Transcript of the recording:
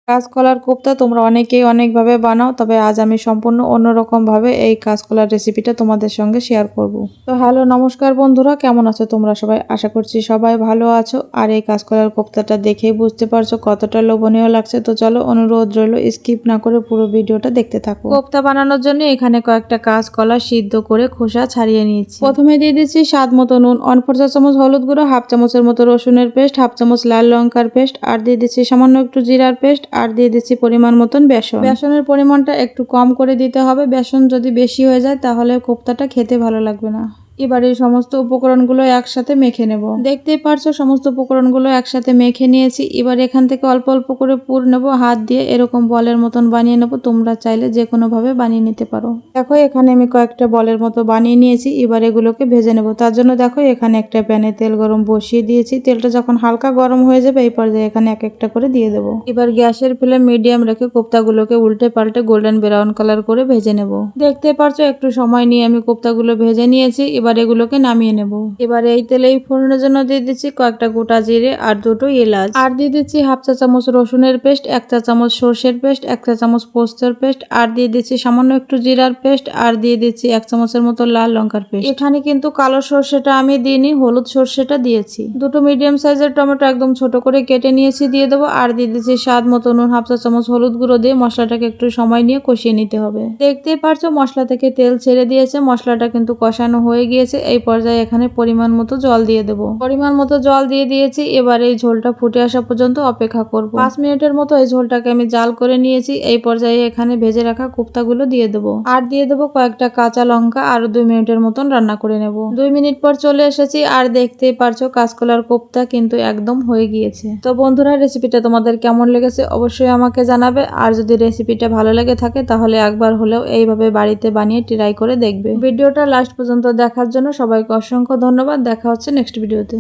কাঁচকলার কোপ্তা তোমরা অনেকেই অনেকভাবে বানাও, তবে আজ আমি সম্পূর্ণ অন্যরকমভাবে এই কাঁচকলার রেসিপিটা তোমাদের সঙ্গে শেয়ার করব। তো হ্যালো, নমস্কার বন্ধুরা, কেমন আছো তোমরা সবাই? আশা করছি সবাই ভালো আছো। আর এই কাঁচকলার কোপ্তাটা দেখেই বুঝতে পারছো কতটা লোভনীয় লাগছে। তো চলো, অনুরোধ রইল স্কিপ না করে পুরো ভিডিওটা দেখতে থাকো। কোপ্তা বানানোর জন্য এখানে কয়েকটা কাঁচকলা সিদ্ধ করে খোসা ছাড়িয়ে নিয়েছি। প্রথমে দিয়ে দিচ্ছি স্বাদ মতো নুন, 1/4 চামচ হলুদ গুঁড়ো, 1/2 চামচের মতো রসুনের পেস্ট, 1/2 চামচ লাল লঙ্কার পেস্ট, আর দিয়ে দিচ্ছি সামান্য একটু জিরার পেস্ট, আর দিয়ে দিচ্ছি পরিমাণ মতন বেসন। বেসনের পরিমাণটা একটু কম করে দিতে হবে। বেসন যদি বেশি হয়ে যায় তাহলে কোপ্তাটা খেতে ভালো লাগবে না। এবার এই সমস্ত উপকরণগুলো একসাথে মেখে নেব। দেখতেই পারছো সমস্ত উপকরণগুলো একসাথে মেখে নিয়েছি। এবার এখান থেকে অল্প অল্প করে পুর নেব, হাত দিয়ে এরকম বলের মতন বানিয়ে নেব। তোমরা চাইলে যে কোনো ভাবে বানিয়ে নিতে পারো। দেখো এখানে আমি কয়েকটা বলের মতো বানিয়ে নিয়েছি। এবার এগুলোকে ভেজে নেব। তার জন্য দেখো এখানে একটা প্যানে তেল গরম বসিয়ে দিয়েছি। তেলটা যখন হালকা গরম হয়ে যাবে এই পর্যায়ে এখানে এক একটা করে দিয়ে দেবো। এবার গ্যাসের ফ্লেম মিডিয়াম রেখে কোপ্তাগুলোকে উল্টে পাল্টে গোল্ডেন ব্রাউন কালার করে ভেজে নেব। দেখতে পারছো একটু সময় নিয়ে আমি কোপ্তাগুলো ভেজে নিয়েছি। এবার এগুলোকে নামিয়ে নেব। এবার এই তেলেই ফোড়নের জন্য দিয়ে দিচ্ছি কয়েকটা গোটা জিরে আর দুটো এলাচ, আর দিয়ে দিচ্ছি 1/2 চা চামচ রসুনের পেস্ট, 1 চা চামচ সর্ষের পেস্ট, 1 চা চামচ পোস্তর পেস্ট, আর দিয়ে দিচ্ছি সামান্য একটু জিরার পেস্ট, আর দিয়ে দিচ্ছি 1 চামচের মতো লাল লঙ্কার পেস্ট। এখানে কিন্তু কালো সর্ষেটা আমি দিইনি, হলুদ সর্ষেটা দিয়েছি। দুটো মিডিয়াম সাইজের টমেটো একদম ছোট করে কেটে নিয়েছি, দিয়ে দেবো। আর দিয়ে দিচ্ছি স্বাদ মতো নুন, 1/2 চা চামচ হলুদ গুঁড়ো দিয়ে মশলাটাকে একটু সময় নিয়ে কষিয়ে নিতে হবে। দেখতেই পারছো মশলা থেকে তেল ছেড়ে দিয়েছে, মশলাটা কিন্তু কষানো হয়ে গিয়েছে। এই পর্যায়ে এখানে পরিমাণ মতো জল দিয়ে দেব। পরিমাণ মতো জল দিয়ে দিয়েছি। এবার এই ঝোলটা ফুটে আসা পর্যন্ত অপেক্ষা করব। 5 মিনিটের মতো এই ঝোলটাকে আমি জাল করে নিয়েছি। এই পর্যায়ে এখানে ভেজে রাখা কোপ্তাগুলো দিয়ে দেবো, আর দিয়ে দেবো কয়েকটা কাঁচা লঙ্কা। আরো 2 মিনিটের মতন রান্না করে নেব। 2 মিনিট পর চলে এসেছি, আর দেখতেই পারছো কাঁচকলার কোপ্তা কিন্তু একদম হয়ে গিয়েছে। তো বন্ধুরা, রেসিপিটা তোমাদের কেমন লেগেছে অবশ্যই আমাকে জানাবে। আর যদি রেসিপিটা ভালো লেগে থাকে তাহলে একবার হলেও এইভাবে বাড়িতে বানিয়ে ট্রাই করে দেখবে। ভিডিওটা লাস্ট পর্যন্ত দেখার জন্য সবাইকে অসংখ্য ধন্যবাদ। দেখা হচ্ছে নেক্সট ভিডিওতে।